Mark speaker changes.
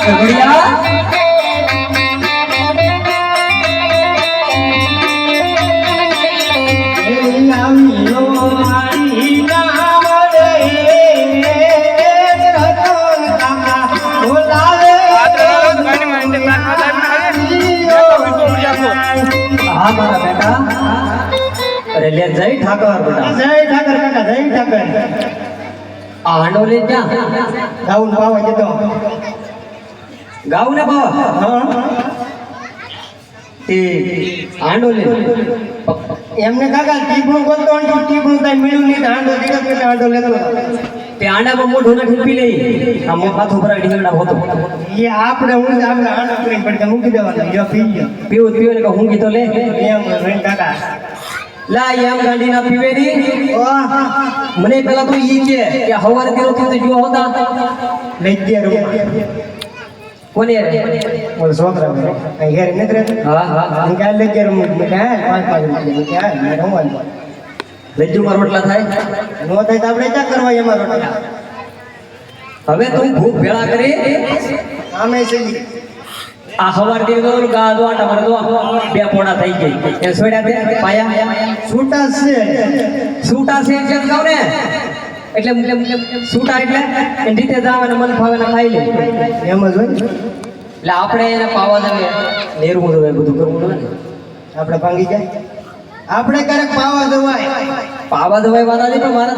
Speaker 1: हाँ मारा बेटा अरे ले जय ठाकर बेटा
Speaker 2: जय ठाकर काका जय ठाकर
Speaker 1: आंडो ले क्या
Speaker 2: गाऊन पावा येतो
Speaker 1: गाव ना बाबा
Speaker 2: हां
Speaker 1: ते आंडो ले
Speaker 2: એમને કાકા ટીપણું ગોતતો અને ટીપણું તાઈ મળ્યું નહીં આંડો દીધો કે આંડો લેતો
Speaker 1: તે આંડામાં મોઢું ના ઠીપી લઈ આ મો માથું પર ઢીંગડા હોતો
Speaker 2: એ આપણે હું આપણે આંડો કરીને પડતા મૂકી દેવાનો યો પી ગયો
Speaker 1: પીવો પીવો ને હું કીધો લે
Speaker 2: એમ રેન કાકા
Speaker 1: લા એમ ગાડી ના પીવે ની
Speaker 2: ઓહ
Speaker 1: મને પેલા તો ઈ કે હવારે દેરો તો જો હોતા
Speaker 2: લઈ ગયા રૂમ
Speaker 1: કોને રે
Speaker 2: બોલ છોકરા અહીં ઘરે નથી રહેતો
Speaker 1: હા હા હા
Speaker 2: હું કાલે લઈ ગયા રૂમ મેં કાલ 5 રૂપિયા મેં હું વાંધો
Speaker 1: લજ્જુ માર રોટલા થાય
Speaker 2: નો થાય તો આપણે ક્યાં કરવા એમાં રોટલા
Speaker 1: હવે તું ભૂખ ભેળા કરી
Speaker 2: આમે છે
Speaker 1: આ હવાર દેરો ગા દો આટા માર દો બે પોડા થઈ ગઈ એ સોડ્યા દે પાયા
Speaker 2: છૂટા છે
Speaker 1: છૂટા છે જેમ કહું ને એટલે છૂટા એટલે એ રીતે જાવાને મન ફાવે ને ખાઈ લે
Speaker 2: એમ જ હોય
Speaker 1: એટલે આપણે એને પાવા દે નેરવું દે બધું કરવું પડે ને
Speaker 2: આપણે ભાંગી જાય આપણે ક્યારેક પાવા દવાય
Speaker 1: પાવા દવાઈ વાળા છે પણ મારા